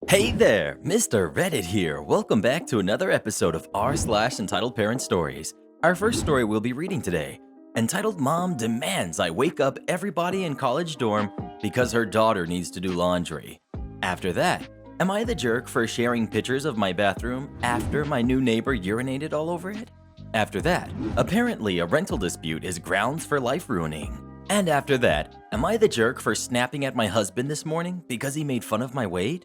Hey there, Mr. Reddit here. Welcome back to another episode of r/Entitled Parent Stories. Our first story we'll be reading today, entitled Mom Demands I Wake Up Everybody in College Dorm Because Her Daughter Needs to Do Laundry. After that, am I the jerk for sharing pictures of my bathroom after my new neighbor urinated all over it? After that, apparently a rental dispute is grounds for life ruining. And after that, am I the jerk for snapping at my husband this morning because he made fun of my weight?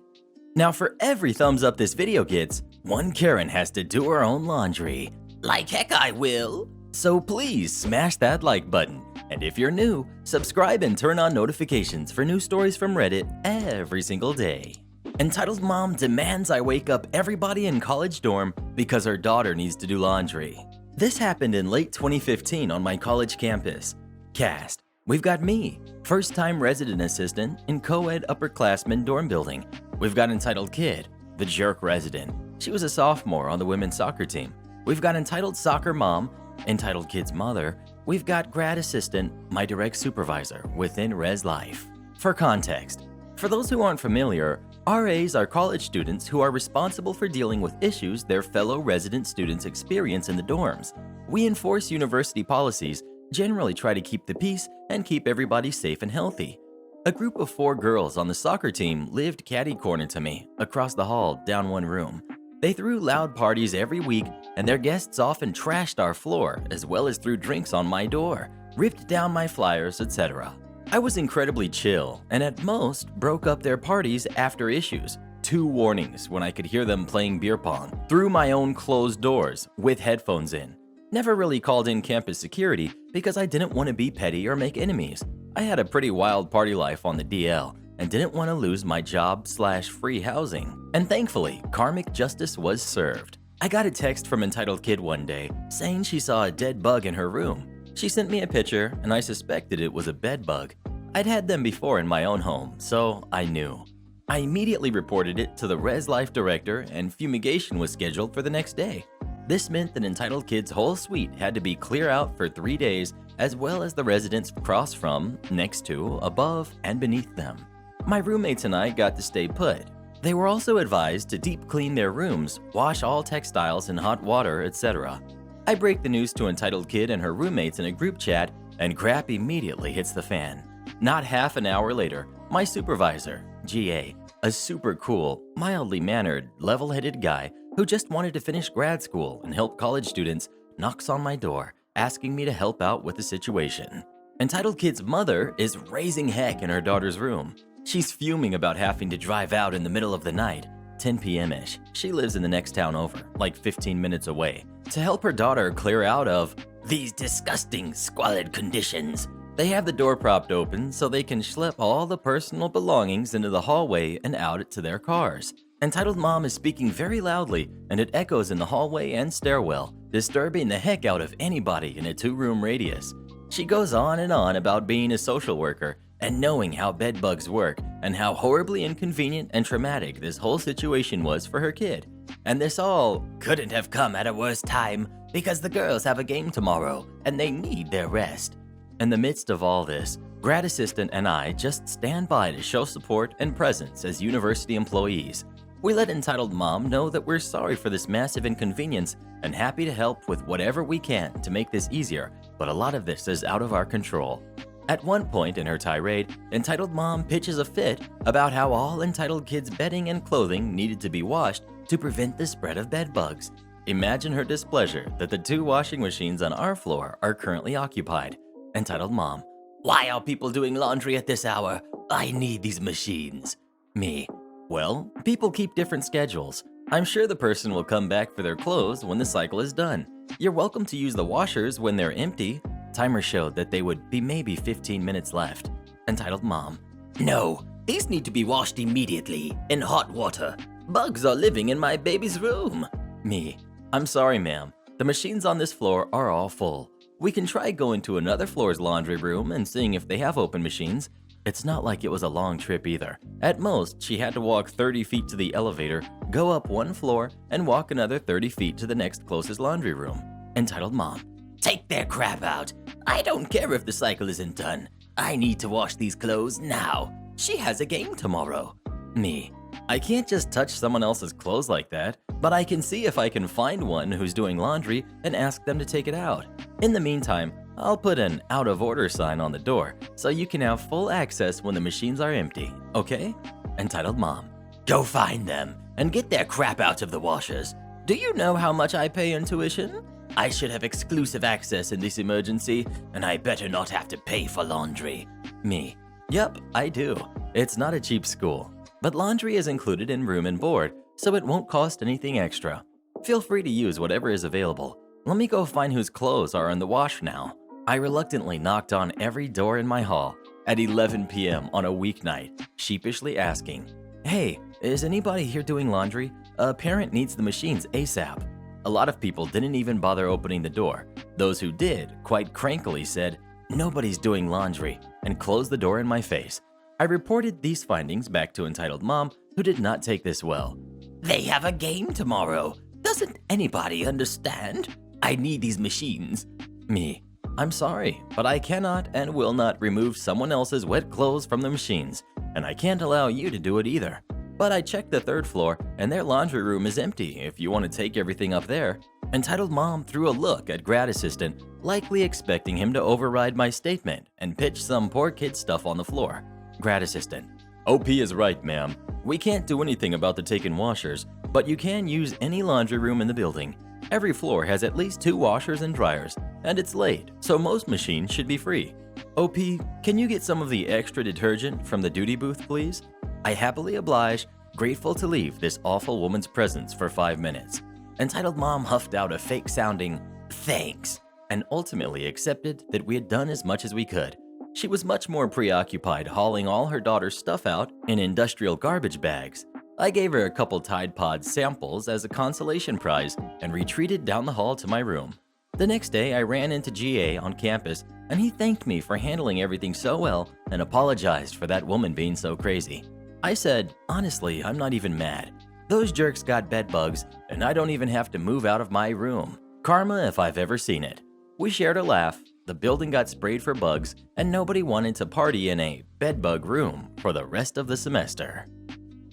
Now for every thumbs up this video gets, one Karen has to do her own laundry. Like heck I will! So please smash that like button. And if you're new, subscribe and turn on notifications for new stories from Reddit every single day. Entitled Mom Demands I Wake Up Everybody in College Dorm Because Her Daughter Needs to Do Laundry. This happened in late 2015 on my college campus. Cast: we've got me, first-time resident assistant in co-ed upperclassmen dorm building. We've got Entitled Kid, the jerk resident. She was a sophomore on the women's soccer team. We've got Entitled Soccer Mom, Entitled Kid's mother. We've got grad assistant, my direct supervisor within Res Life. For context, for those who aren't familiar, RAs are college students who are responsible for dealing with issues their fellow resident students experience in the dorms. We enforce university policies, generally try to keep the peace, and keep everybody safe and healthy. A group of 4 girls on the soccer team lived catty-corner to me, across the hall, down one room. They threw loud parties every week, and their guests often trashed our floor, as well as threw drinks on my door, ripped down my flyers, etc. I was incredibly chill, and at most broke up their parties after issues. 2 warnings when I could hear them playing beer pong, through my own closed doors, with headphones in. Never really called in campus security because I didn't want to be petty or make enemies. I had a pretty wild party life on the DL and didn't want to lose my job/free housing. And thankfully, karmic justice was served. I got a text from Entitled Kid one day saying she saw a dead bug in her room. She sent me a picture and I suspected it was a bed bug. I'd had them before in my own home, so I knew. I immediately reported it to the Res Life director and fumigation was scheduled for the next day. This meant that Entitled Kid's whole suite had to be clear out for 3 days, as well as the residents across from, next to, above, and beneath them. My roommates and I got to stay put. They were also advised to deep clean their rooms, wash all textiles in hot water, etc. I break the news to Entitled Kid and her roommates in a group chat, and crap immediately hits the fan. Not half an hour later, my supervisor, GA, a super cool, mildly mannered, level-headed guy who just wanted to finish grad school and help college students, knocks on my door, asking me to help out with the situation. Entitled Kid's mother is raising heck in her daughter's room. She's fuming about having to drive out in the middle of the night, 10 p.m.-ish. She lives in the next town over, like 15 minutes away, to help her daughter clear out of these disgusting, squalid conditions. They have the door propped open so they can schlep all the personal belongings into the hallway and out to their cars. Entitled Mom is speaking very loudly, and it echoes in the hallway and stairwell, disturbing the heck out of anybody in a 2-room radius. She goes on and on about being a social worker and knowing how bed bugs work and how horribly inconvenient and traumatic this whole situation was for her kid. And this all couldn't have come at a worse time because the girls have a game tomorrow and they need their rest. In the midst of all this, grad assistant and I just stand by to show support and presence as university employees. We let Entitled Mom know that we're sorry for this massive inconvenience and happy to help with whatever we can to make this easier, but a lot of this is out of our control. At one point in her tirade, Entitled Mom pitches a fit about how all Entitled Kids' bedding and clothing needed to be washed to prevent the spread of bed bugs. Imagine her displeasure that the 2 washing machines on our floor are currently occupied. Entitled Mom: why are people doing laundry at this hour? I need these machines. Me: well, people keep different schedules. I'm sure the person will come back for their clothes when the cycle is done. You're welcome to use the washers when they're empty. Timer showed that they would be maybe 15 minutes left. Entitled Mom: no, these need to be washed immediately, in hot water. Bugs are living in my baby's room. Me: I'm sorry, ma'am. The machines on this floor are all full. We can try going to another floor's laundry room and seeing if they have open machines. It's not like it was a long trip either. At most, she had to walk 30 feet to the elevator, go up 1 floor, and walk another 30 feet to the next closest laundry room. Entitled Mom: take their crap out. I don't care if the cycle isn't done. I need to wash these clothes now. She has a game tomorrow. Me: I can't just touch someone else's clothes like that, but I can see if I can find one who's doing laundry and ask them to take it out. In the meantime, I'll put an out of order sign on the door so you can have full access when the machines are empty, okay? Entitled Mom. Go find them and get their crap out of the washers. Do you know how much I pay in tuition? I should have exclusive access in this emergency, and I better not have to pay for laundry. Me. Yep, I do. It's not a cheap school, but laundry is included in room and board, so it won't cost anything extra. Feel free to use whatever is available. Let me go find whose clothes are in the wash now. I reluctantly knocked on every door in my hall at 11 p.m. on a weeknight, sheepishly asking, "Hey, is anybody here doing laundry? A parent needs the machines ASAP." A lot of people didn't even bother opening the door. Those who did, quite crankily said, "Nobody's doing laundry," and closed the door in my face. I reported these findings back to Entitled Mom, who did not take this well. "They have a game tomorrow. Doesn't anybody understand? I need these machines." Me. I'm sorry, but I cannot and will not remove someone else's wet clothes from the machines, and I can't allow you to do it either. But I checked the third floor, and their laundry room is empty if you want to take everything up there. Entitled Mom threw a look at Grad Assistant, likely expecting him to override my statement and pitch some poor kid stuff on the floor. Grad Assistant. OP is right, ma'am. We can't do anything about the taken washers, but you can use any laundry room in the building. Every floor has at least 2 washers and dryers, and it's late, so most machines should be free. OP, can you get some of the extra detergent from the duty booth, please? I happily oblige, grateful to leave this awful woman's presence for 5 minutes. Entitled Mom huffed out a fake-sounding "thanks" and ultimately accepted that we had done as much as we could. She was much more preoccupied hauling all her daughter's stuff out in industrial garbage bags. I gave her a couple Tide Pod samples as a consolation prize and retreated down the hall to my room. The next day, I ran into GA on campus, and he thanked me for handling everything so well and apologized for that woman being so crazy. I said, honestly, I'm not even mad. Those jerks got bed bugs, and I don't even have to move out of my room. Karma if I've ever seen it. We shared a laugh, the building got sprayed for bugs, and nobody wanted to party in a bedbug room for the rest of the semester.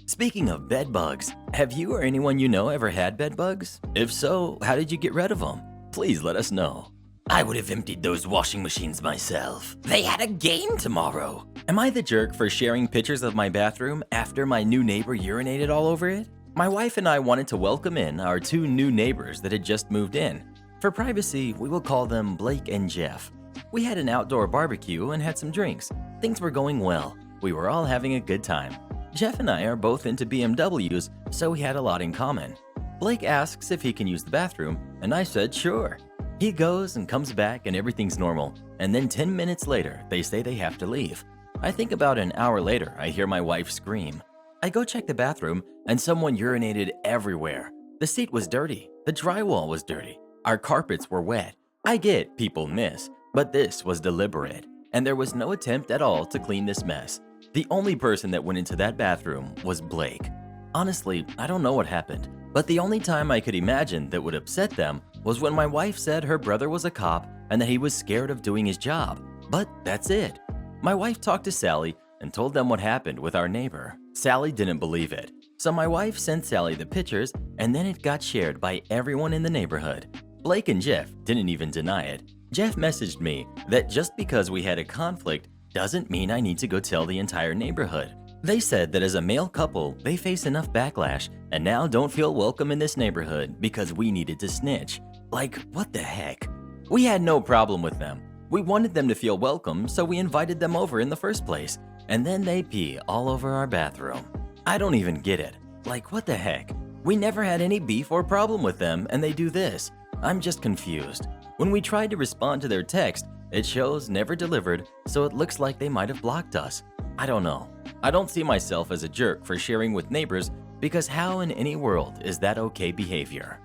Speaking of bed bugs, have you or anyone you know ever had bed bugs? If so, how did you get rid of them? Please let us know. I would have emptied those washing machines myself. They had a game tomorrow. Am I the jerk for sharing pictures of my bathroom after my new neighbor urinated all over it? My wife and I wanted to welcome in our 2 new neighbors that had just moved in. For privacy, we will call them Blake and Jeff. We had an outdoor barbecue and had some drinks. Things were going well. We were all having a good time. Jeff and I are both into BMWs, so we had a lot in common. Blake asks if he can use the bathroom, and I said sure. He goes and comes back and everything's normal, and then 10 minutes later, they say they have to leave. I think about an hour later, I hear my wife scream. I go check the bathroom, and someone urinated everywhere. The seat was dirty, the drywall was dirty, our carpets were wet. I get people miss, but this was deliberate, and there was no attempt at all to clean this mess. The only person that went into that bathroom was Blake. Honestly, I don't know what happened, but the only time I could imagine that would upset them was when my wife said her brother was a cop and that he was scared of doing his job. But that's it. My wife talked to Sally and told them what happened with our neighbor. Sally didn't believe it, so my wife sent Sally the pictures and then it got shared by everyone in the neighborhood. Blake and Jeff didn't even deny it. Jeff messaged me that just because we had a conflict doesn't mean I need to go tell the entire neighborhood. They said that as a male couple, they face enough backlash and now don't feel welcome in this neighborhood because we needed to snitch. Like, what the heck? We had no problem with them. We wanted them to feel welcome, so we invited them over in the first place. And then they pee all over our bathroom. I don't even get it. Like, what the heck? We never had any beef or problem with them, and they do this. I'm just confused. When we tried to respond to their text, it shows never delivered, so it looks like they might have blocked us. I don't know. I don't see myself as a jerk for sharing with neighbors because how in any world is that okay behavior?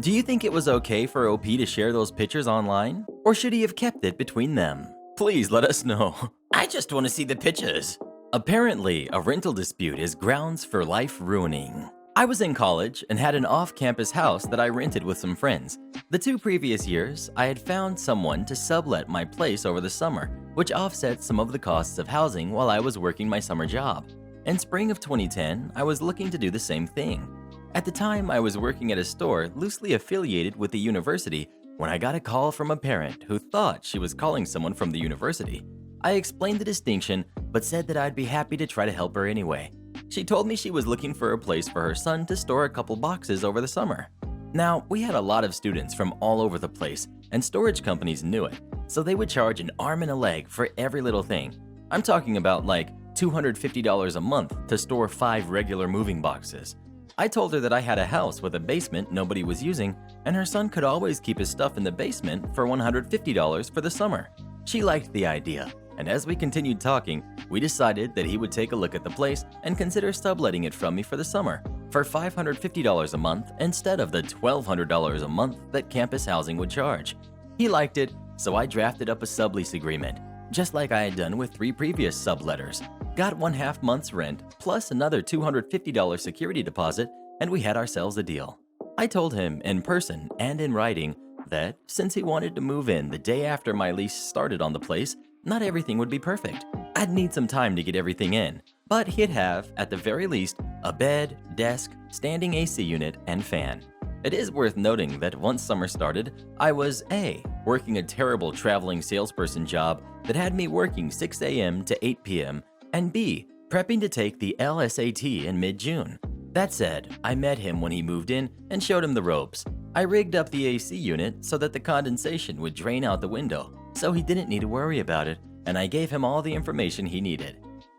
Do you think it was okay for OP to share those pictures online? Or should he have kept it between them? Please let us know. I just want to see the pictures. Apparently, a rental dispute is grounds for life ruining. I was in college and had an off-campus house that I rented with some friends. The 2 previous years, I had found someone to sublet my place over the summer, which offset some of the costs of housing while I was working my summer job. In spring of 2010, I was looking to do the same thing. At the time, I was working at a store loosely affiliated with the university when I got a call from a parent who thought she was calling someone from the university. I explained the distinction, but said that I'd be happy to try to help her anyway. She told me she was looking for a place for her son to store a couple boxes over the summer. Now, we had a lot of students from all over the place, and storage companies knew it, so they would charge an arm and a leg for every little thing. I'm talking about like $250 a month to store 5 regular moving boxes. I told her that I had a house with a basement nobody was using, and her son could always keep his stuff in the basement for $150 for the summer. She liked the idea, and as we continued talking, we decided that he would take a look at the place and consider subletting it from me for the summer for $550 a month instead of the $1,200 a month that campus housing would charge. He liked it, so I drafted up a sublease agreement, just like I had done with 3 previous subletters. Got 1/2 month's rent plus another $250 security deposit, and we had ourselves a deal. I told him in person and in writing that since he wanted to move in the day after my lease started on the place, not everything would be perfect. I'd need some time to get everything in, but he'd have, at the very least, a bed, desk, standing AC unit, and fan. It is worth noting that once summer started, I was A, working a terrible traveling salesperson job that had me working 6 a.m. to 8 p.m., and B, prepping to take the LSAT in mid-June. That said, I met him when he moved in and showed him the ropes. I rigged up the AC unit so that the condensation would drain out the window, so he didn't need to worry about it, and I gave him all the information he needed.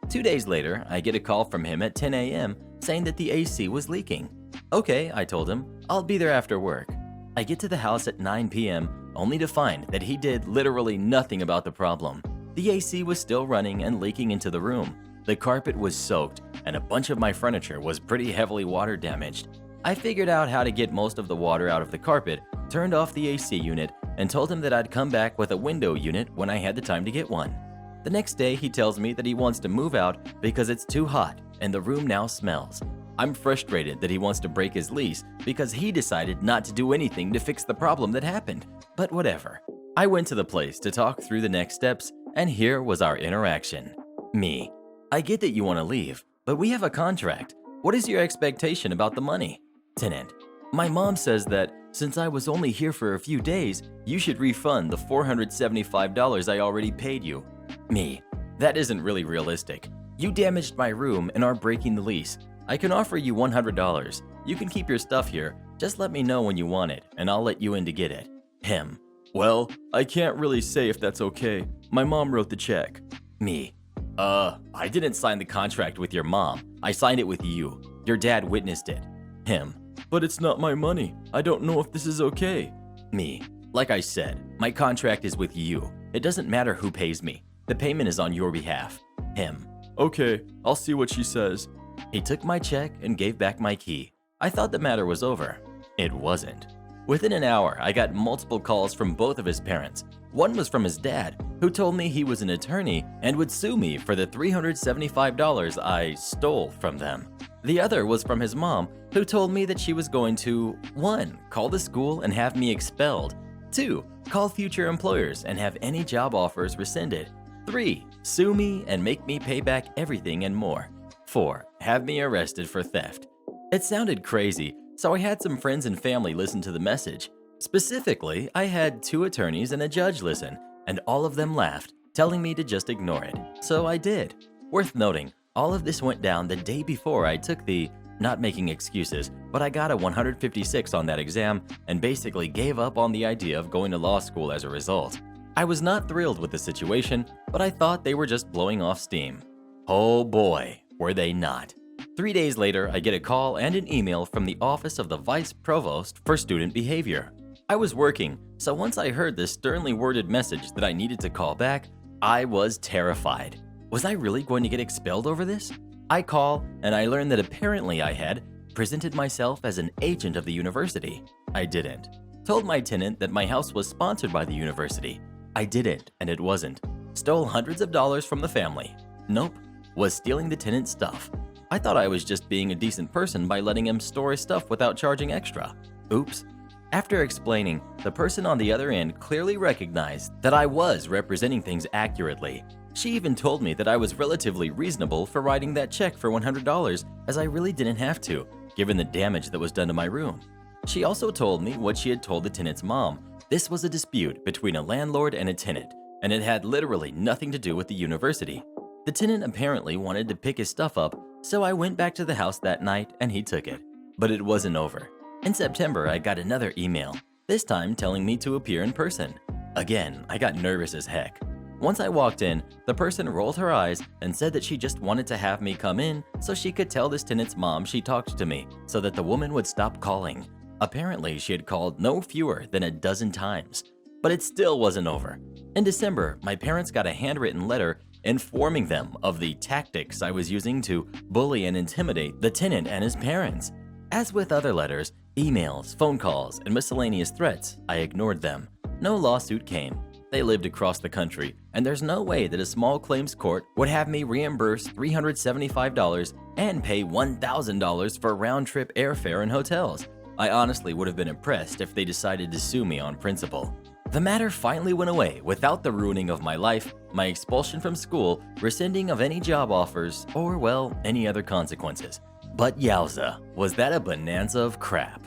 2 days later, I get a call from him at 10 a.m. saying that the AC was leaking. Okay, I told him, I'll be there after work. I get to the house at 9 p.m. only to find that he did literally nothing about the problem. The AC was still running and leaking into the room. The carpet was soaked, and a bunch of my furniture was pretty heavily water damaged. I figured out how to get most of the water out of the carpet, turned off the AC unit, and told him that I'd come back with a window unit when I had the time to get one. The next day, he tells me that he wants to move out because it's too hot and the room now smells. I'm frustrated that he wants to break his lease because he decided not to do anything to fix the problem that happened, but whatever. I went to the place to talk through the next steps, and here was our interaction. Me: I get that you want to leave, but we have a contract. What is your expectation about the money? Tenant: my mom says that since I was only here for a few days, you should refund the $475 I already paid you. Me: that isn't really realistic. You damaged my room and are breaking the lease. I can offer you $100. You can keep your stuff here. Just let me know when you want it, and I'll let you in to get it. Him: well, I can't really say if that's okay. My mom wrote the check. Me: I didn't sign the contract with your mom. I signed it with you. Your dad witnessed it. Him: but it's not my money. I don't know if this is okay. Me: like I said, my contract is with you. It doesn't matter who pays me. The payment is on your behalf. Him: okay, I'll see what she says. He took my check and gave back my key. I thought the matter was over. It wasn't. Within an hour, I got multiple calls from both of his parents. One was from his dad, who told me he was an attorney and would sue me for the $375 I stole from them. The other was from his mom, who told me that she was going to 1. Call the school and have me expelled. 2. Call future employers and have any job offers rescinded. 3. Sue me and make me pay back everything and more. 4. Have me arrested for theft. It sounded crazy, so I had some friends and family listen to the message. Specifically, I had 2 attorneys and a judge listen, and all of them laughed, telling me to just ignore it. So I did. Worth noting, all of this went down the day before I took the, not making excuses, but I got a 156 on that exam and basically gave up on the idea of going to law school as a result. I was not thrilled with the situation, but I thought they were just blowing off steam. Oh boy, were they not. 3 days later, I get a call and an email from the Office of the Vice Provost for Student Behavior. I was working, so once I heard this sternly worded message that I needed to call back, I was terrified. Was I really going to get expelled over this? I call, and I learn that apparently I had presented myself as an agent of the university. I didn't. Told my tenant that my house was sponsored by the university. I didn't, and it wasn't. Stole hundreds of dollars from the family. Nope. Was stealing the tenant's stuff. I thought I was just being a decent person by letting him store his stuff without charging extra. Oops. After explaining, the person on the other end clearly recognized that I was representing things accurately. She even told me that I was relatively reasonable for writing that check for $100, as I really didn't have to, given the damage that was done to my room. She also told me what she had told the tenant's mom. This was a dispute between a landlord and a tenant, and it had literally nothing to do with the university. The tenant apparently wanted to pick his stuff up, so I went back to the house that night and he took it. But it wasn't over. In September, I got another email, this time telling me to appear in person. Again, I got nervous as heck. Once I walked in, the person rolled her eyes and said that she just wanted to have me come in so she could tell this tenant's mom she talked to me so that the woman would stop calling. Apparently, she had called no fewer than a dozen times. But it still wasn't over. In December, my parents got a handwritten letter informing them of the tactics I was using to bully and intimidate the tenant and his parents. As with other letters, emails, phone calls, and miscellaneous threats, I ignored them. No lawsuit came. They lived across the country, and there's no way that a small claims court would have me reimburse $375 and pay $1,000 for round-trip airfare and hotels. I honestly would have been impressed if they decided to sue me on principle. The matter finally went away without the ruining of my life, my expulsion from school, rescinding of any job offers, or, well, any other consequences. But yowza, was that a bonanza of crap.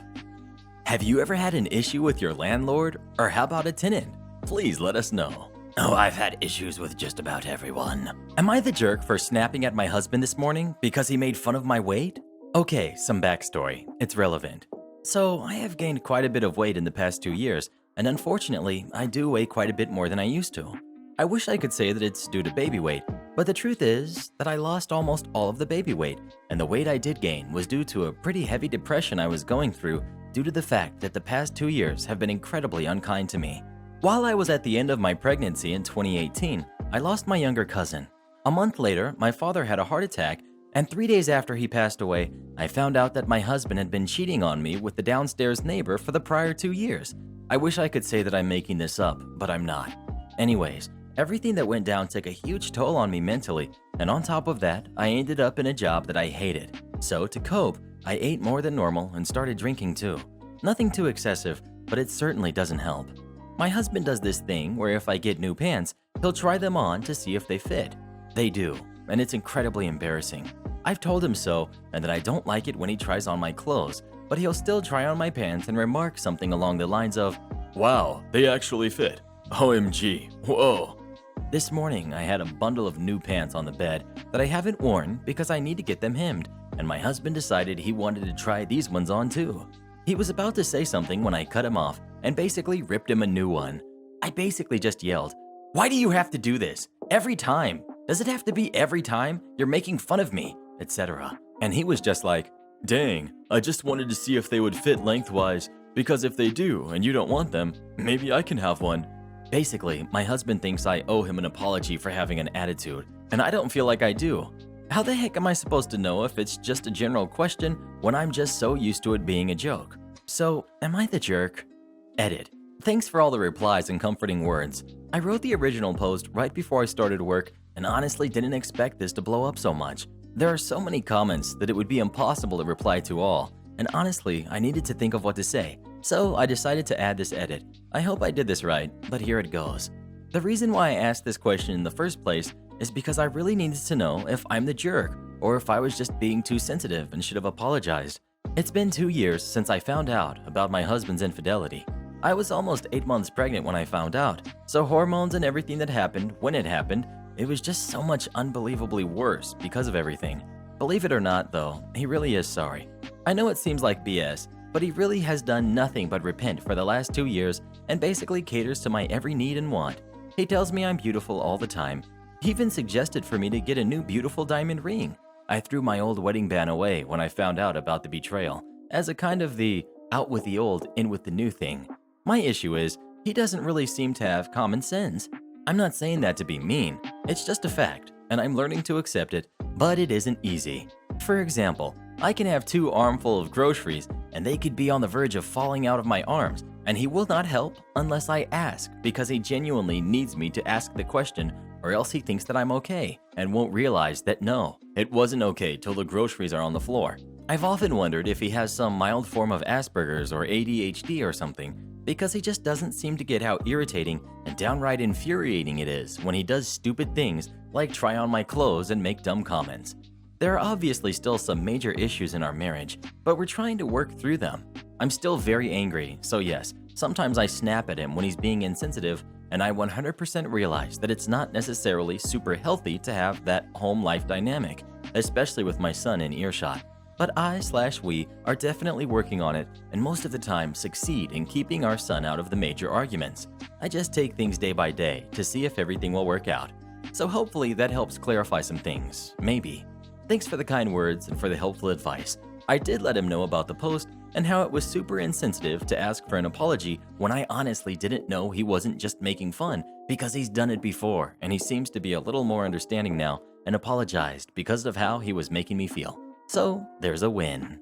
Have you ever had an issue with your landlord? Or how about a tenant? Please let us know. Oh, I've had issues with just about everyone. Am I the jerk for snapping at my husband this morning because he made fun of my weight? Okay, some backstory. It's relevant. So, I have gained quite a bit of weight in the past 2 years, and unfortunately, I do weigh quite a bit more than I used to. I wish I could say that it's due to baby weight, but the truth is that I lost almost all of the baby weight, and the weight I did gain was due to a pretty heavy depression I was going through due to the fact that the past 2 years have been incredibly unkind to me. While I was at the end of my pregnancy in 2018, I lost my younger cousin. A month later, my father had a heart attack, and 3 days after he passed away, I found out that my husband had been cheating on me with the downstairs neighbor for the prior 2 years. I wish I could say that I'm making this up, but I'm not. Anyways, everything that went down took a huge toll on me mentally, and on top of that, I ended up in a job that I hated. So to cope, I ate more than normal and started drinking too. Nothing too excessive, but it certainly doesn't help. My husband does this thing where if I get new pants, he'll try them on to see if they fit. They do, and it's incredibly embarrassing. I've told him so, and that I don't like it when he tries on my clothes, but he'll still try on my pants and remark something along the lines of, "Wow, they actually fit. OMG, whoa." This morning, I had a bundle of new pants on the bed that I haven't worn because I need to get them hemmed, and my husband decided he wanted to try these ones on too. He was about to say something when I cut him off and basically ripped him a new one. I basically just yelled, "Why do you have to do this? Every time? Does it have to be every time? You're making fun of me," etc. And he was just like, "Dang, I just wanted to see if they would fit lengthwise, because if they do and you don't want them, maybe I can have one." Basically, my husband thinks I owe him an apology for having an attitude, and I don't feel like I do. How the heck am I supposed to know if it's just a general question when I'm just so used to it being a joke? So, am I the jerk? Edit. Thanks for all the replies and comforting words. I wrote the original post right before I started work and honestly didn't expect this to blow up so much. There are so many comments that it would be impossible to reply to all, and honestly, I needed to think of what to say, so I decided to add this edit. I hope I did this right, but here it goes. The reason why I asked this question in the first place is because I really needed to know if I'm the jerk or if I was just being too sensitive and should have apologized. It's been 2 years since I found out about my husband's infidelity. I was almost 8 months pregnant when I found out, so hormones and everything that happened when it happened, it was just so much unbelievably worse because of everything. Believe it or not though, he really is sorry. I know it seems like BS, but he really has done nothing but repent for the last 2 years and basically caters to my every need and want. He tells me I'm beautiful all the time. He even suggested for me to get a new beautiful diamond ring. I threw my old wedding band away when I found out about the betrayal, as a kind of the out with the old, in with the new thing. My issue is, he doesn't really seem to have common sense. I'm not saying that to be mean, it's just a fact, and I'm learning to accept it, but it isn't easy. For example, I can have 2 armfuls of groceries, and they could be on the verge of falling out of my arms, and he will not help unless I ask, because he genuinely needs me to ask the question, or else he thinks that I'm okay, and won't realize that no, it wasn't okay till the groceries are on the floor. I've often wondered if he has some mild form of Asperger's or ADHD or something, because he just doesn't seem to get how irritating and downright infuriating it is when he does stupid things like try on my clothes and make dumb comments. There are obviously still some major issues in our marriage, but we're trying to work through them. I'm still very angry, so yes, sometimes I snap at him when he's being insensitive, and I 100% realize that it's not necessarily super healthy to have that home life dynamic, especially with my son in earshot. But we are definitely working on it, and most of the time succeed in keeping our son out of the major arguments. I just take things day by day to see if everything will work out. So hopefully that helps clarify some things, maybe. Thanks for the kind words and for the helpful advice. I did let him know about the post and how it was super insensitive to ask for an apology when I honestly didn't know he wasn't just making fun, because he's done it before and he seems to be a little more understanding now and apologized because of how he was making me feel. So there's a win.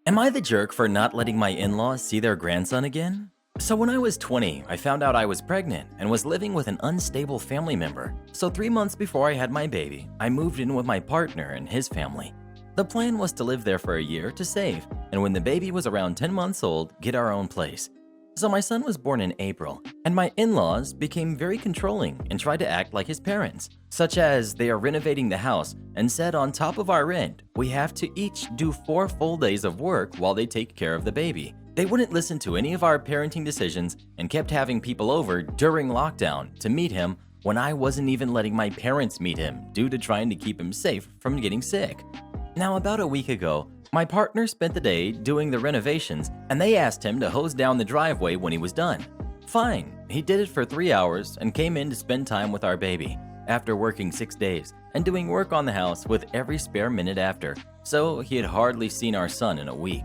Am I the jerk for not letting my in-laws see their grandson again? So when I was 20, I found out I was pregnant and was living with an unstable family member. So 3 months before I had my baby, I moved in with my partner and his family. The plan was to live there for a year to save, and when the baby was around 10 months old, get our own place. So my son was born in April, and my in-laws became very controlling and tried to act like his parents, such as they are renovating the house and said on top of our rent, we have to each do 4 full days of work while they take care of the baby. They wouldn't listen to any of our parenting decisions and kept having people over during lockdown to meet him when I wasn't even letting my parents meet him due to trying to keep him safe from getting sick. Now, about a week ago, my partner spent the day doing the renovations and they asked him to hose down the driveway when he was done. Fine, he did it for 3 hours and came in to spend time with our baby after working 6 days and doing work on the house with every spare minute after, so he had hardly seen our son in a week.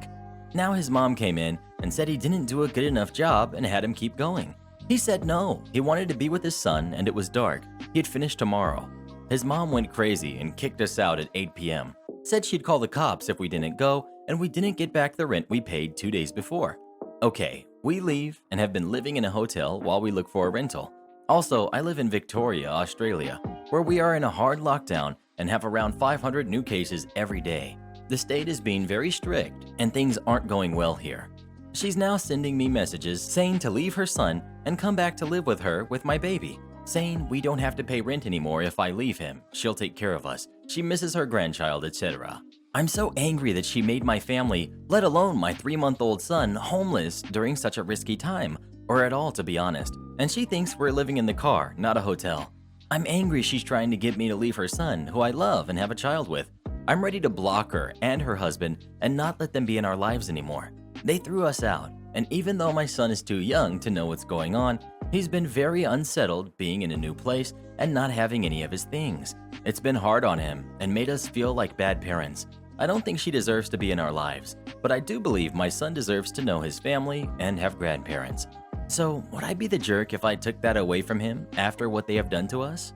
Now his mom came in and said he didn't do a good enough job and had him keep going. He said no, he wanted to be with his son and it was dark. He'd finish tomorrow. His mom went crazy and kicked us out at 8 p.m. Said she'd call the cops if we didn't go, and we didn't get back the rent we paid 2 days before. Okay, we leave and have been living in a hotel while we look for a rental. Also, I live in Victoria, Australia, where we are in a hard lockdown and have around 500 new cases every day. The state is being very strict and things aren't going well here. She's now sending me messages saying to leave her son and come back to live with her with my baby, saying we don't have to pay rent anymore if I leave him. She'll take care of us. She misses her grandchild, etc. I'm so angry that she made my family, let alone my 3-month-old son, homeless during such a risky time, or at all to be honest, and she thinks we're living in the car, not a hotel. I'm angry she's trying to get me to leave her son, who I love and have a child with. I'm ready to block her and her husband and not let them be in our lives anymore. They threw us out, and even though my son is too young to know what's going on, he's been very unsettled being in a new place and not having any of his things. It's been hard on him and made us feel like bad parents. I don't think she deserves to be in our lives, but I do believe my son deserves to know his family and have grandparents. So would I be the jerk if I took that away from him after what they have done to us?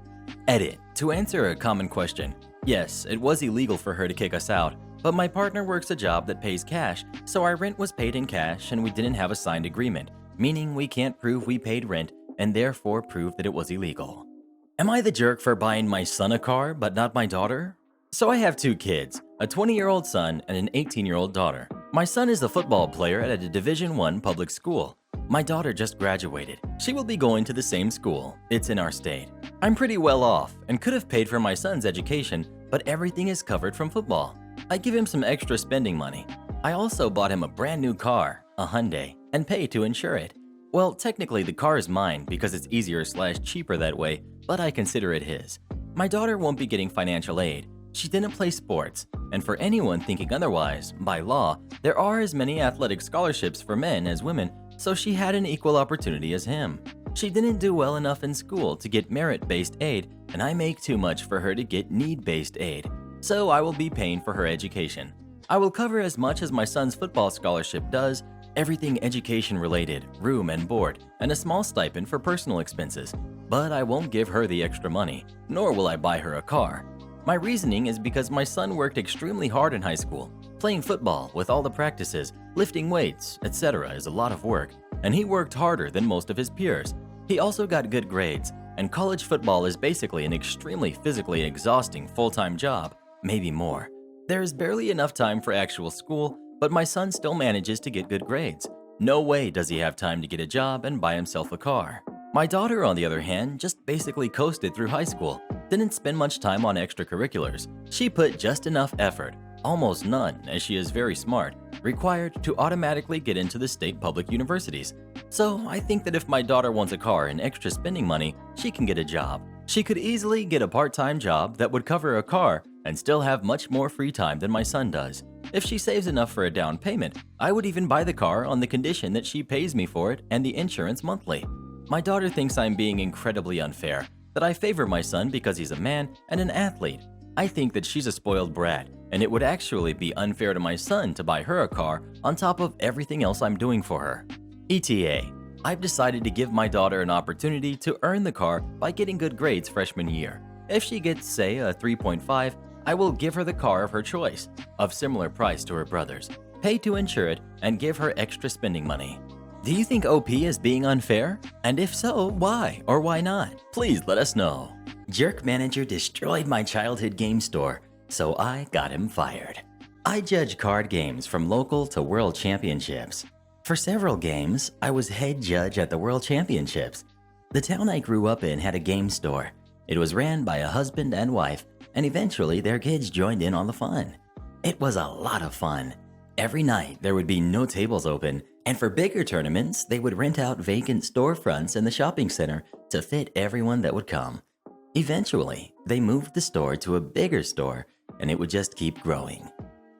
Edit. To answer a common question, yes, it was illegal for her to kick us out, but my partner works a job that pays cash, so our rent was paid in cash and we didn't have a signed agreement, meaning we can't prove we paid rent and therefore prove that it was illegal. Am I the jerk for buying my son a car but not my daughter? So I have 2 kids, a 20-year-old son and an 18-year-old daughter. My son is a football player at a Division I public school. My daughter just graduated. She will be going to the same school. It's in our state. I'm pretty well off and could have paid for my son's education, but everything is covered from football. I give him some extra spending money. I also bought him a brand new car, a Hyundai, and pay to insure it. Well, technically the car is mine because it's easier/cheaper that way, but I consider it his. My daughter won't be getting financial aid. She didn't play sports, and for anyone thinking otherwise, by law, there are as many athletic scholarships for men as women, so she had an equal opportunity as him. She didn't do well enough in school to get merit-based aid, and I make too much for her to get need-based aid, so I will be paying for her education. I will cover as much as my son's football scholarship does, everything education-related, room and board, and a small stipend for personal expenses, but I won't give her the extra money, nor will I buy her a car. My reasoning is because my son worked extremely hard in high school. Playing football with all the practices, lifting weights, etc. is a lot of work, and he worked harder than most of his peers. He also got good grades, and college football is basically an extremely physically exhausting full-time job, maybe more. There is barely enough time for actual school, but my son still manages to get good grades. No way does he have time to get a job and buy himself a car. My daughter, on the other hand, just basically coasted through high school, didn't spend much time on extracurriculars. She put just enough effort, almost none as she is very smart, required to automatically get into the state public universities. So I think that if my daughter wants a car and extra spending money, she can get a job. She could easily get a part-time job that would cover a car and still have much more free time than my son does. If she saves enough for a down payment, I would even buy the car on the condition that she pays me for it and the insurance monthly. My daughter thinks I'm being incredibly unfair, that I favor my son because he's a man and an athlete. I think that she's a spoiled brat, and it would actually be unfair to my son to buy her a car on top of everything else I'm doing for her. ETA, I've decided to give my daughter an opportunity to earn the car by getting good grades freshman year. If she gets, say, a 3.5, I will give her the car of her choice, of similar price to her brother's, pay to insure it, and give her extra spending money. Do you think OP is being unfair? And if so, why or why not? Please let us know. Jerk manager destroyed my childhood game store, so I got him fired. I judge card games from local to world championships. For several games, I was head judge at the world championships. The town I grew up in had a game store. It was ran by a husband and wife, and eventually their kids joined in on the fun. It was a lot of fun. Every night there would be no tables open, and for bigger tournaments, they would rent out vacant storefronts in the shopping center to fit everyone that would come. Eventually, they moved the store to a bigger store, and it would just keep growing.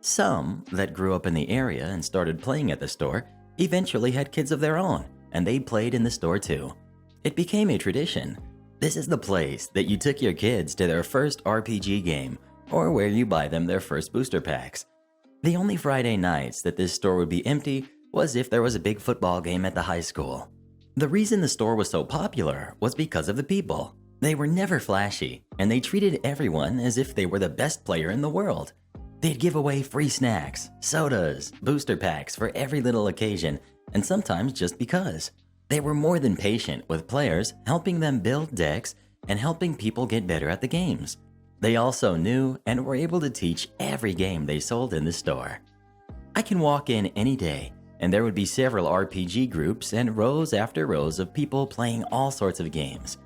Some that grew up in the area and started playing at the store eventually had kids of their own, and they played in the store too. It became a tradition. This is the place that you took your kids to their first RPG game, or where you buy them their first booster packs. The only Friday nights that this store would be empty was if there was a big football game at the high school. The reason the store was so popular was because of the people. They were never flashy, and they treated everyone as if they were the best player in the world. They'd give away free snacks, sodas, booster packs for every little occasion, and sometimes just because. They were more than patient with players, helping them build decks and helping people get better at the games. They also knew and were able to teach every game they sold in the store. I can walk in any day, and there would be several RPG groups and rows after rows of people playing all sorts of games.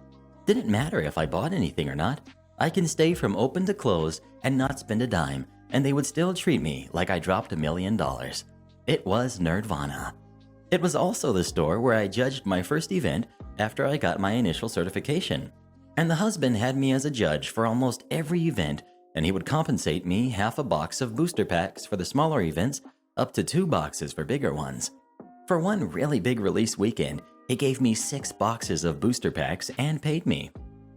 Didn't matter if I bought anything or not. I can stay from open to close and not spend a dime, and they would still treat me like I dropped $1 million. It was Nerdvana. It was also the store where I judged my first event after I got my initial certification. And the husband had me as a judge for almost every event, and he would compensate me half a box of booster packs for the smaller events, up to 2 boxes for bigger ones. For one really big release weekend, he gave me 6 boxes of booster packs and paid me.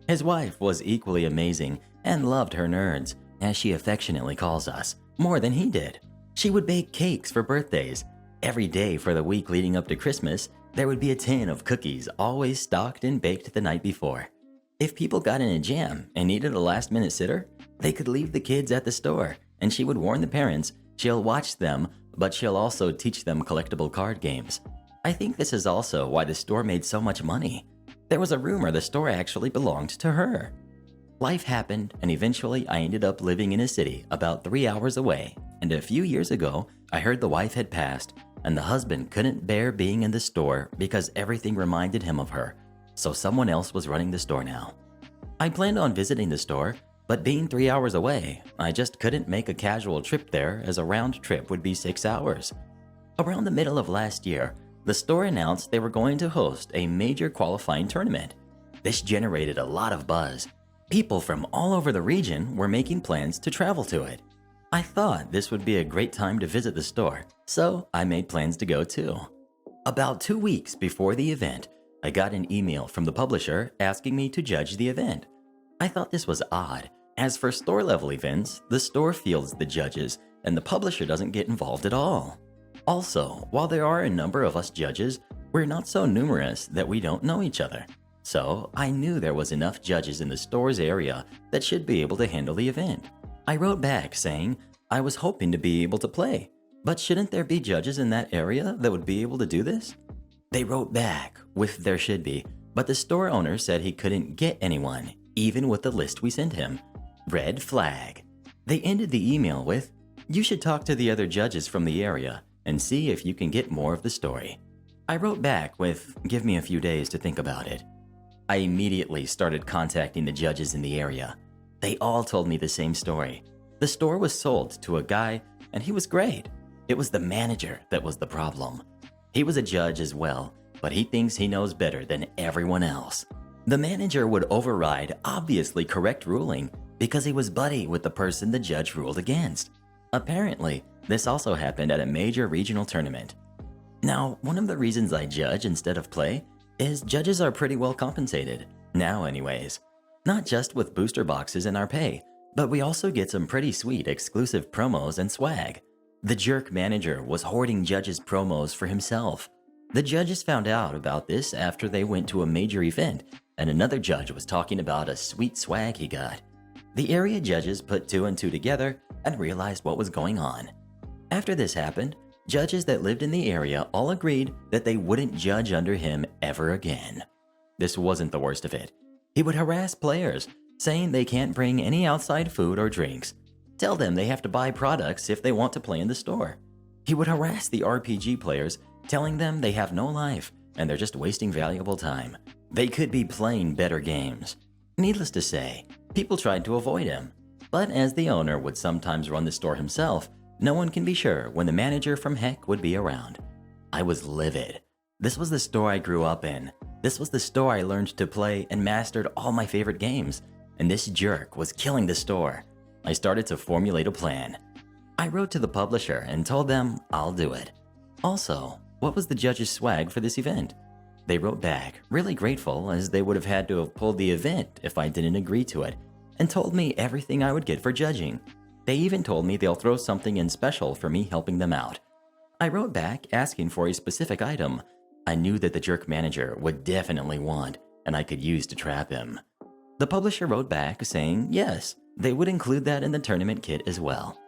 His wife was equally amazing and loved her nerds, as she affectionately calls us, more than he did. She would bake cakes for birthdays. Every day for the week leading up to Christmas, there would be a tin of cookies always stocked and baked the night before. If people got in a jam and needed a last-minute sitter, they could leave the kids at the store, and she would warn the parents she'll watch them, but she'll also teach them collectible card games. I think this is also why the store made so much money. There was a rumor the store actually belonged to her. Life happened, and eventually I ended up living in a city about 3 hours away, and a few years ago, I heard the wife had passed, and the husband couldn't bear being in the store because everything reminded him of her, so someone else was running the store now. I planned on visiting the store, but being 3 hours away, I just couldn't make a casual trip there as a round trip would be 6 hours. Around the middle of last year, the store announced they were going to host a major qualifying tournament. This generated a lot of buzz. People from all over the region were making plans to travel to it. I thought this would be a great time to visit the store, so I made plans to go too. About 2 weeks before the event, I got an email from the publisher asking me to judge the event. I thought this was odd, as for store-level events, the store fields the judges and the publisher doesn't get involved at all. Also, while there are a number of us judges, we're not so numerous that we don't know each other. So I knew there was enough judges in the store's area that should be able to handle the event. I wrote back saying I was hoping to be able to play, but shouldn't there be judges in that area that would be able to do this? They wrote back with there should be, but the store owner said he couldn't get anyone, even with the list we sent him. Red flag. They ended the email with, You should talk to the other judges from the area and see if you can get more of the story. I wrote back with, give me a few days to think about it. I immediately started contacting the judges in the area. They all told me the same story. The store was sold to a guy, and he was great. It was the manager that was the problem. He was a judge as well, but he thinks he knows better than everyone else. The manager would override obviously correct ruling because he was buddy with the person the judge ruled against. Apparently, this also happened at a major regional tournament. Now, one of the reasons I judge instead of play is judges are pretty well compensated, now anyways. Not just with booster boxes in our pay, but we also get some pretty sweet exclusive promos and swag. The jerk manager was hoarding judges' promos for himself. The judges found out about this after they went to a major event, and another judge was talking about a sweet swag he got. The area judges put two and two together and realized what was going on. After this happened, judges that lived in the area all agreed that they wouldn't judge under him ever again. This wasn't the worst of it. He would harass players, saying they can't bring any outside food or drinks. Tell them they have to buy products if they want to play in the store. He would harass the RPG players, telling them they have no life and they're just wasting valuable time. They could be playing better games. Needless to say, people tried to avoid him. But as the owner would sometimes run the store himself, no one can be sure when the manager from heck would be around. I was livid. This was the store I grew up in. This was the store I learned to play and mastered all my favorite games. And this jerk was killing the store. I started to formulate a plan. I wrote to the publisher and told them I'll do it. Also, what was the judge's swag for this event? They wrote back, really grateful as they would have had to have pulled the event if I didn't agree to it, and told me everything I would get for judging. They even told me they'll throw something in special for me helping them out. I wrote back asking for a specific item I knew that the jerk manager would definitely want and I could use to trap him. The publisher wrote back saying yes, they would include that in the tournament kit as well.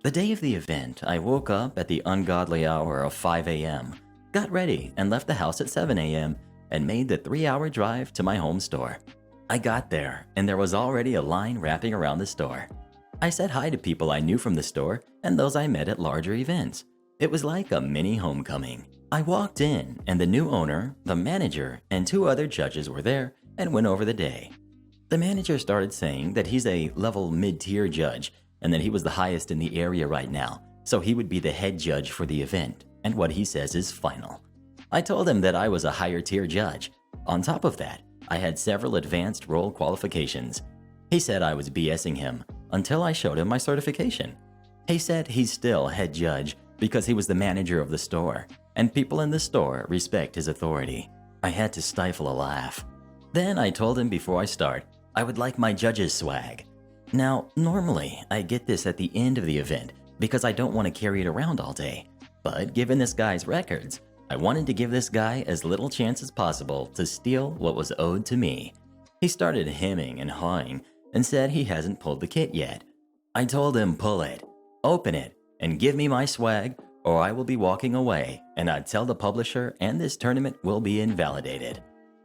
The day of the event, I woke up at the ungodly hour of 5 a.m., got ready and left the house at 7 a.m. and made the 3-hour drive to my home store. I got there and there was already a line wrapping around the store. I said hi to people I knew from the store and those I met at larger events. It was like a mini homecoming. I walked in and the new owner, the manager, and 2 other judges were there and went over the day. The manager started saying that he's a level mid-tier judge and that he was the highest in the area right now, so he would be the head judge for the event, and what he says is final. I told him that I was a higher tier judge. On top of that, I had several advanced role qualifications. He said I was BSing him until I showed him my certification. He said he's still head judge because he was the manager of the store, and people in the store respect his authority. I had to stifle a laugh. Then I told him before I start, I would like my judge's swag. Now, normally, I get this at the end of the event because I don't want to carry it around all day. But given this guy's records, I wanted to give this guy as little chance as possible to steal what was owed to me. He started hemming and hawing and said he hasn't pulled the kit yet. I told him pull it, open it, and give me my swag or I will be walking away and I'd tell the publisher and this tournament will be invalidated.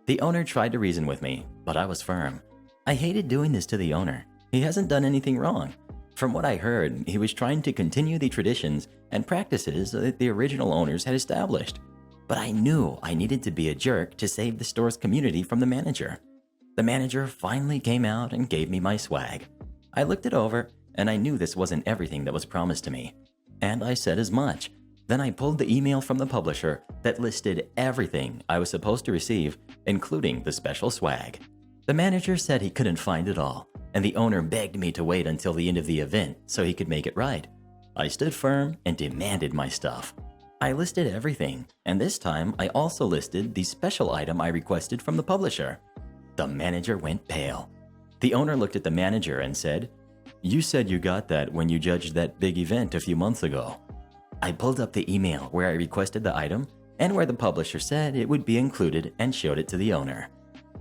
The owner tried to reason with me, but I was firm. I hated doing this to the owner. He hasn't done anything wrong. From what I heard, he was trying to continue the traditions and practices that the original owners had established. But I knew I needed to be a jerk to save the store's community from the manager. The manager finally came out and gave me my swag. I looked it over, and I knew this wasn't everything that was promised to me. And I said as much. Then I pulled the email from the publisher that listed everything I was supposed to receive, including the special swag. The manager said he couldn't find it all, and the owner begged me to wait until the end of the event so he could make it right. I stood firm and demanded my stuff. I listed everything, and this time I also listed the special item I requested from the publisher. The manager went pale. The owner looked at the manager and said, "You said you got that when you judged that big event a few months ago." I pulled up the email where I requested the item and where the publisher said it would be included and showed it to the owner.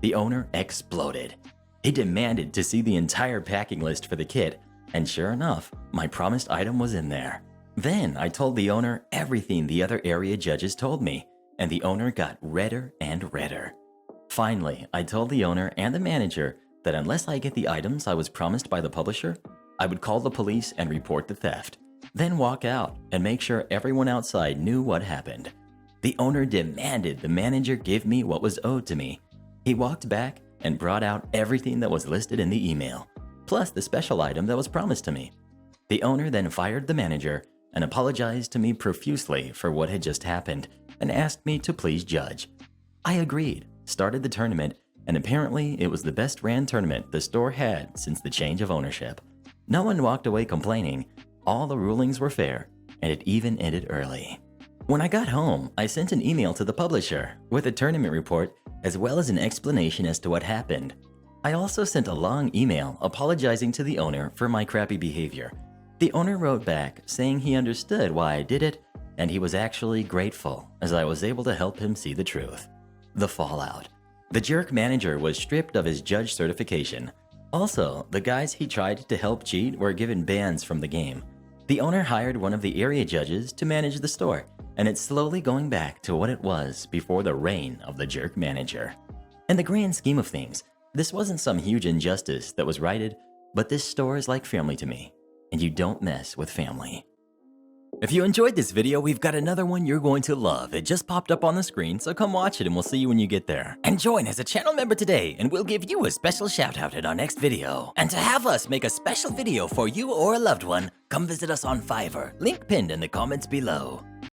The owner exploded. He demanded to see the entire packing list for the kit, and sure enough, my promised item was in there. Then I told the owner everything the other area judges told me, and the owner got redder and redder. Finally, I told the owner and the manager that unless I get the items I was promised by the publisher, I would call the police and report the theft. then walk out and make sure everyone outside knew what happened. The owner demanded the manager give me what was owed to me. He walked back and brought out everything that was listed in the email, plus the special item that was promised to me. The owner then fired the manager and apologized to me profusely for what had just happened and asked me to please judge. I agreed, started the tournament, and apparently it was the best ran tournament the store had since the change of ownership. No one walked away complaining, all the rulings were fair, and it even ended early. When I got home, I sent an email to the publisher with a tournament report as well as an explanation as to what happened. I also sent a long email apologizing to the owner for my crappy behavior. The owner wrote back saying he understood why I did it, and he was actually grateful as I was able to help him see the truth. The fallout. The jerk manager was stripped of his judge certification. Also, the guys he tried to help cheat were given bans from the game. The owner hired one of the area judges to manage the store, and it's slowly going back to what it was before the reign of the jerk manager. In the grand scheme of things, this wasn't some huge injustice that was righted, but this store is like family to me, and you don't mess with family. If you enjoyed this video, we've got another one you're going to love. It just popped up on the screen, so come watch it and we'll see you when you get there. And join as a channel member today and we'll give you a special shout out in our next video. And to have us make a special video for you or a loved one, come visit us on Fiverr, link pinned in the comments below.